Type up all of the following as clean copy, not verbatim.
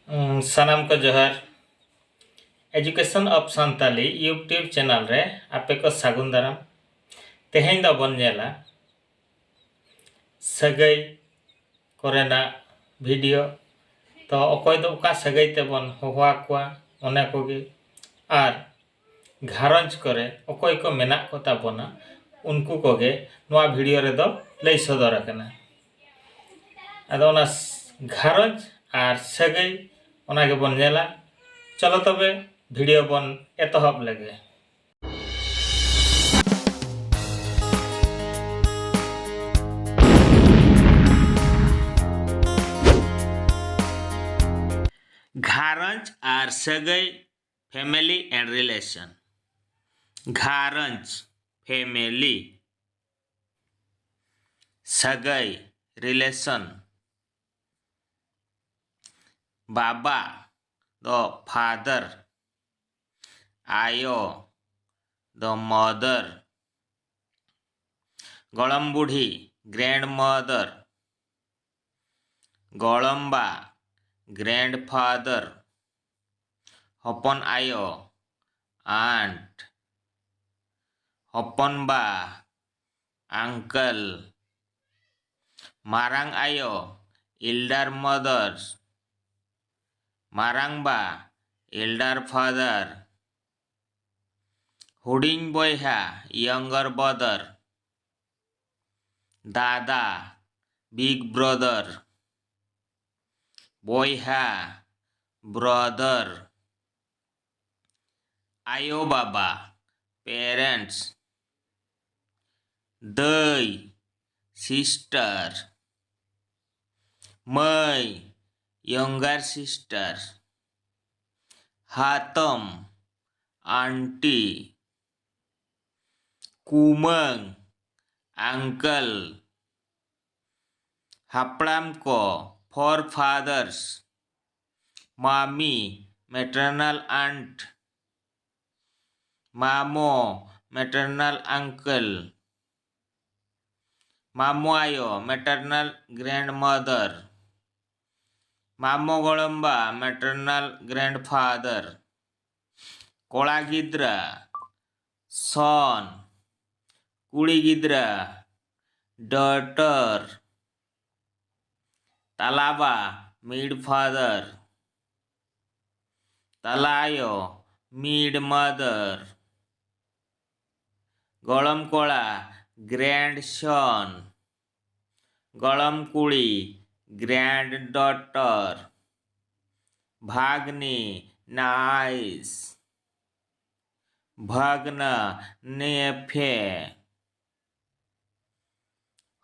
सानाम को जोहार education of Santali YouTube channel रे आपे को सागुन दाराम तेहें दा बन नेला सगाई कोरेना वीडियो तो अकोय दो का सगाई ते बन होवा कोआ ओने कोगे आर घारंज करे अकोय को मेना को ताबोना उनको कोगे नोआ वीडियो रे दो लई सदर आकना आदो ओना घारंज आर सगाई ओना के बन नेला चलो तबे वीडियो बन एतहब लगे घारंज आर सगाई फैमिली एंड रिलेशन घारंज फैमिली सगाई रिलेशन बाबा the father, आयो the mother, गलम Burhi grandmother, गलम्बा grandfather, हपन आयो aunt, हपन बा uncle, मारांग आयो elder mothers, मारांग बा एल्डर फादर हुडिंग बयहा यंगर ब्रदर दादा बिग ब्रदर बयहा ब्रदर आयो बाबा पेरेंट्स दई सिस्टर मई younger sister हातम आंटी कुमंग अंकल हापड़ाम को फोर फादर्स मामी मैटरनल आंट मामो मैटरनल अंकल मामो आयो मैटरनल ग्रैंडमदर मामो गलम्बा मैटरनल ग्रैंडफादर कोड़ा गिद्रा सन कुड़ी गिद्रा डॉटर तालाबा मिड फादर तलायो मिड मदर गलम कोड़ा ग्रैंड सन गलम कुड़ी ग्रैंड डॉटर भाग्नी नाइस भग्न नेफे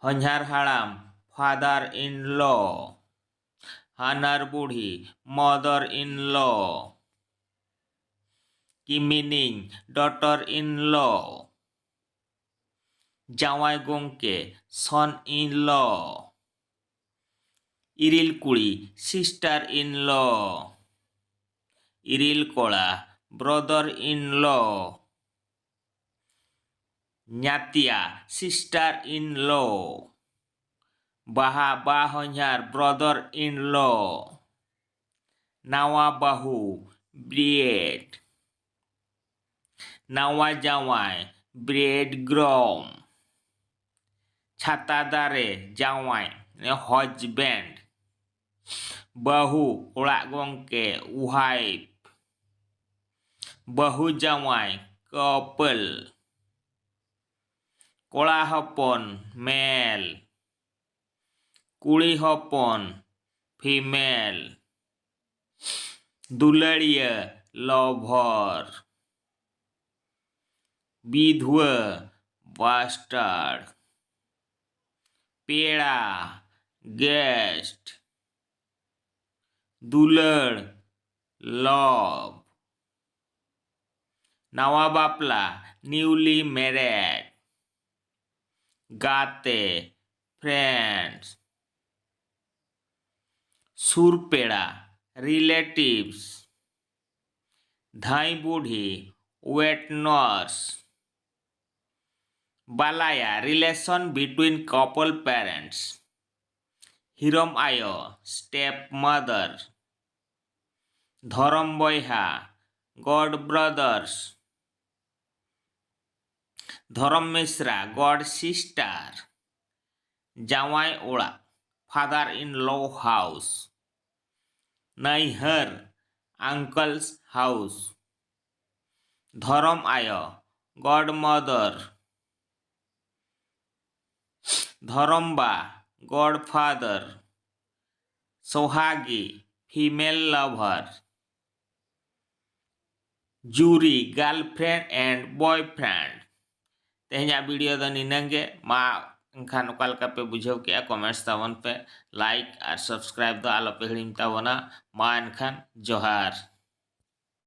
हंझार हाड़ाम फादर इन लॉ हानर बूढ़ी मदर इन लॉ किमिनिंग डॉटर इन लॉ जावाई गोंके सन इन लॉ इरिल कुड़ी सिस्टर इन लॉ इरिल कोड़ा ब्रदर इन लॉ न्यातिया सिस्टर इन लॉ बाहा बाहन्यार ब्रदर इन लॉ नावा बाहू ब्रेड नावा जावाई ब्रेड ग्रोम छाता दारे जावाई हजबैंड बहु ओड़ाग गंके वाइफ बहु जावाई कपल कोड़ा हपन मेल कुड़ी हपन फीमेल दुलड़िया लवर विधवा बास्टर्ड पेड़ा गेस्ट दुलड़ लव नवा बापला न्यूली मैरिड गाते फ्रेंड्स सुरपेड़ा रिलेटिव्स धाई बूढ़ी वेट नर्स बालाया रिलेशन बिटवीन कपल पेरेंट्स हिरम आयो स्टेप मदर धरम बयहा गॉड ब्रदर्स धरम मिश्रा गॉड सिस्टर जावाई ओड़ा फादर इन लॉ हाउस नैहर अंकल्स हाउस धरम आयो गॉड मदर धरमबा गॉड फादर सोहागी फीमेल लवर जूरी गर्लफ्रेंड एंड बॉयफ्रेंड तेहना वीडियो दो निनंगे मा एनखान ओका लेका पे बुझाव के कमेंट्स तावन पे लाइक और सब्सक्राइब दो आलो पे हिड़िम तावना मा एनखान जोहार।